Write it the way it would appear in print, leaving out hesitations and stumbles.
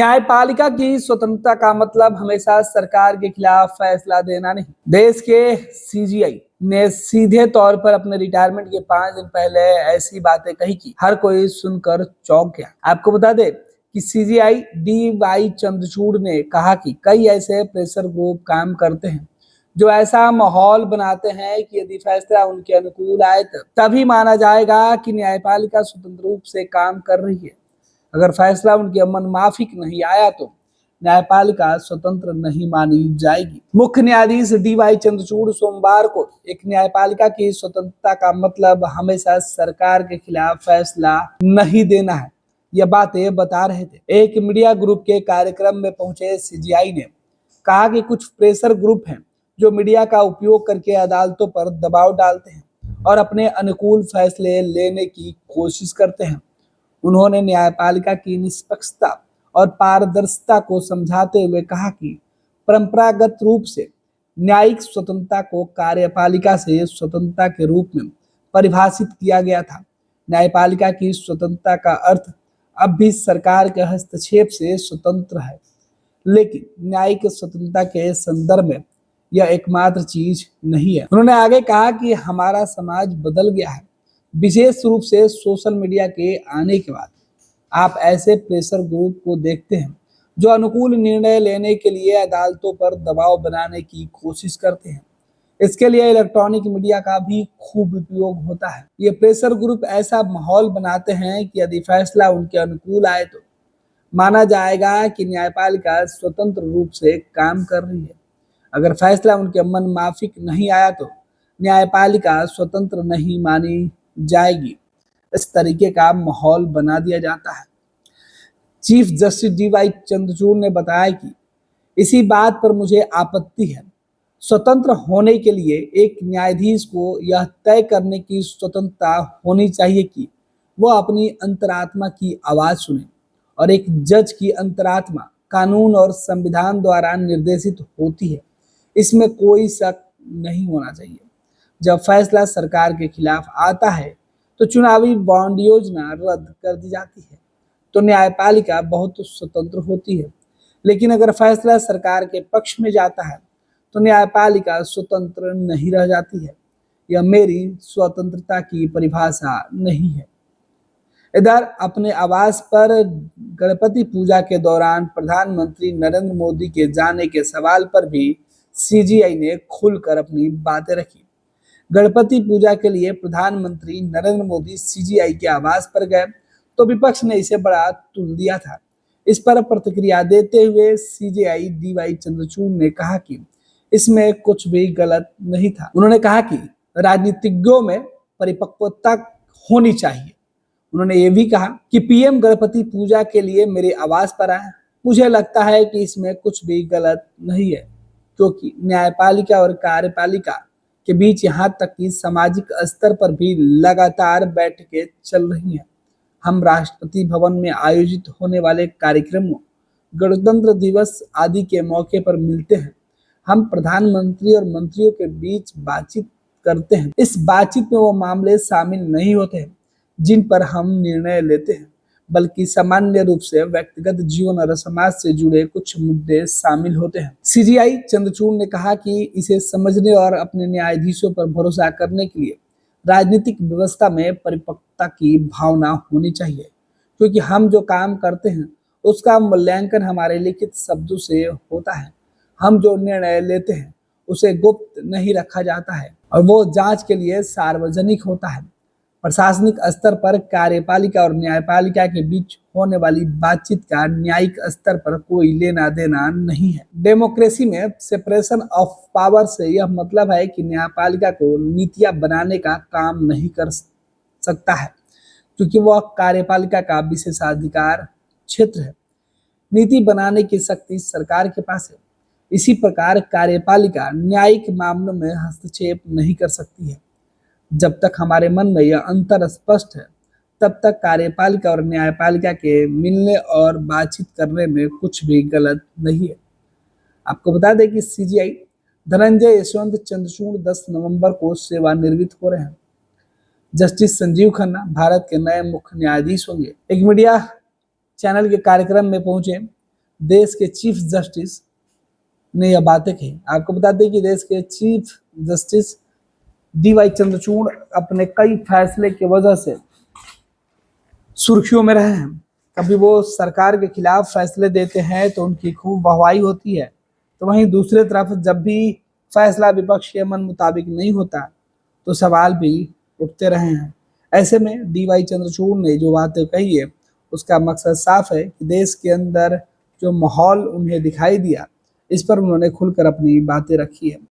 न्यायपालिका की स्वतंत्रता का मतलब हमेशा सरकार के खिलाफ फैसला देना नहीं। देश के सीजीआई ने सीधे तौर पर अपने रिटायरमेंट के 5 दिन पहले ऐसी बातें कही कि हर कोई सुनकर चौंक गया। आपको बता दें कि सीजीआई DY चंद्रचूड़ ने कहा कि कई ऐसे प्रेशर ग्रुप काम करते हैं जो ऐसा माहौल बनाते हैं कि यदि फैसला उनके अनुकूल आए तभी माना जाएगा कि न्यायपालिका स्वतंत्र रूप से काम कर रही है। अगर फैसला उनके मन माफिक नहीं आया तो न्यायपालिका स्वतंत्र नहीं मानी जाएगी। मुख्य न्यायाधीश DY चंद्रचूड़ सोमवार को एक न्यायपालिका की स्वतंत्रता का मतलब हमेशा सरकार के खिलाफ फैसला नहीं देना है, यह बातें बता रहे थे। एक मीडिया ग्रुप के कार्यक्रम में पहुंचे सीजीआई ने कहा कि कुछ प्रेशर ग्रुप हैं जो मीडिया का उपयोग करके अदालतों पर दबाव डालते हैं और अपने अनुकूल फैसले लेने की कोशिश करते हैं। उन्होंने न्यायपालिका की निष्पक्षता और पारदर्शिता को समझाते हुए कहा कि परंपरागत रूप से न्यायिक स्वतंत्रता को कार्यपालिका से स्वतंत्रता के रूप में परिभाषित किया गया था। न्यायपालिका की स्वतंत्रता का अर्थ अब भी सरकार के हस्तक्षेप से स्वतंत्र है, लेकिन न्यायिक स्वतंत्रता के संदर्भ में यह एकमात्र चीज नहीं है। उन्होंने आगे कहा कि हमारा समाज बदल गया है, विशेष रूप से सोशल मीडिया के आने के बाद। आप ऐसे प्रेशर ग्रुप को देखते हैं जो अनुकूल निर्णय लेने के लिए अदालतों पर दबाव बनाने की कोशिश करते हैं। इसके लिए इलेक्ट्रॉनिक मीडिया का भी खूब उपयोग होता है। ये प्रेशर ग्रुप ऐसा माहौल बनाते हैं कि यदि फैसला उनके अनुकूल आए तो माना जाएगा कि न्यायपालिका स्वतंत्र रूप से काम कर रही है। अगर फैसला उनके मन माफिक नहीं आया तो न्यायपालिका स्वतंत्र नहीं मानी जाएगी। इस तरीके का माहौल बना दिया जाता है। चीफ जस्टिस DY चंद्रचूड़ ने बताया कि इसी बात पर मुझे आपत्ति है। स्वतंत्र होने के लिए एक न्यायाधीश को यह तय करने की स्वतंत्रता होनी चाहिए कि वह अपनी अंतरात्मा की आवाज सुने, और एक जज की अंतरात्मा कानून और संविधान द्वारा निर्देशित होती है, इसमें कोई शक नहीं होना चाहिए। जब फैसला सरकार के खिलाफ आता है तो चुनावी बॉन्ड योजना रद्द कर दी जाती है, तो न्यायपालिका बहुत स्वतंत्र होती है। लेकिन अगर फैसला सरकार के पक्ष में जाता है तो न्यायपालिका स्वतंत्र नहीं रह जाती है। यह मेरी स्वतंत्रता की परिभाषा नहीं है। इधर अपने आवास पर गणपति पूजा के दौरान प्रधानमंत्री नरेंद्र मोदी के जाने के सवाल पर भी सीजीआई ने खुलकर अपनी बातें रखी। गणपति पूजा के लिए प्रधानमंत्री नरेंद्र मोदी सीजीआई के आवास पर गए तो विपक्ष ने इसे बड़ा तुल दिया था। इस पर प्रतिक्रिया देते हुए सीजीआई DY चंद्रचूड़ ने कहा कि इसमें कुछ भी गलत नहीं था। उन्होंने कहा कि राजनीतिज्ञों में परिपक्वता होनी चाहिए। उन्होंने ये भी कहा कि पीएम गणपति पूजा के लिए मेरे आवास पर आए। मुझे लगता है कि इसमें कुछ भी गलत नहीं है, क्योंकि न्यायपालिका और कार्यपालिका के बीच यहाँ तक कि सामाजिक स्तर पर भी लगातार बैठकें चल रही हैं। हम राष्ट्रपति भवन में आयोजित होने वाले कार्यक्रमों, गणतंत्र दिवस आदि के मौके पर मिलते हैं। हम प्रधानमंत्री और मंत्रियों के बीच बातचीत करते हैं। इस बातचीत में वो मामले शामिल नहीं होते हैं जिन पर हम निर्णय लेते हैं, बल्कि सामान्य रूप से व्यक्तिगत जीवन और समाज से जुड़े कुछ मुद्दे शामिल होते हैं। सीजीआई चंद्रचूड़ ने कहा कि इसे समझने और अपने न्यायाधीशों पर भरोसा करने के लिए राजनीतिक व्यवस्था में परिपक्वता की भावना होनी चाहिए, क्योंकि हम जो काम करते हैं उसका मूल्यांकन हमारे लिखित शब्दों से होता है। हम जो निर्णय लेते हैं उसे गुप्त नहीं रखा जाता है और वो जांच के लिए सार्वजनिक होता है। प्रशासनिक स्तर पर कार्यपालिका और न्यायपालिका के बीच होने वाली बातचीत का न्यायिक स्तर पर कोई लेना देना नहीं है। डेमोक्रेसी में सेपरेशन ऑफ पावर से यह मतलब है कि न्यायपालिका को नीतियां बनाने का काम नहीं कर सकता है, क्योंकि वह कार्यपालिका का विशेषाधिकार क्षेत्र है। नीति बनाने की शक्ति सरकार के पास है। इसी प्रकार कार्यपालिका न्यायिक मामलों में हस्तक्षेप नहीं कर सकती है। जब तक हमारे मन में यह अंतर स्पष्ट है, तब तक कार्यपालिका और न्यायपालिका के मिलने और बातचीत करने में कुछ भी गलत नहीं है। आपको बता दें कि सीजीआई धनंजय यशवंत चंद्रचूड़ 10 नवंबर को सेवानिवृत्त हो रहे हैं। जस्टिस संजीव खन्ना भारत के नए मुख्य न्यायाधीश होंगे। एक मीडिया चैनल के कार्यक्रम में पहुंचे देश के चीफ जस्टिस ने यह बातें कही। आपको बता दें कि देश के चीफ जस्टिस DY चंद्रचूड़ अपने कई फैसले की वजह से सुर्खियों में रहे हैं। कभी वो सरकार के खिलाफ फैसले देते हैं तो उनकी खूब वाहवाही होती है, तो वहीं दूसरी तरफ जब भी फैसला विपक्ष के मन मुताबिक नहीं होता तो सवाल भी उठते रहे हैं। ऐसे में DY चंद्रचूड़ ने जो बातें कही है उसका मकसद साफ है कि देश के अंदर जो माहौल उन्हें दिखाई दिया, इस पर उन्होंने खुलकर अपनी बातें रखी है।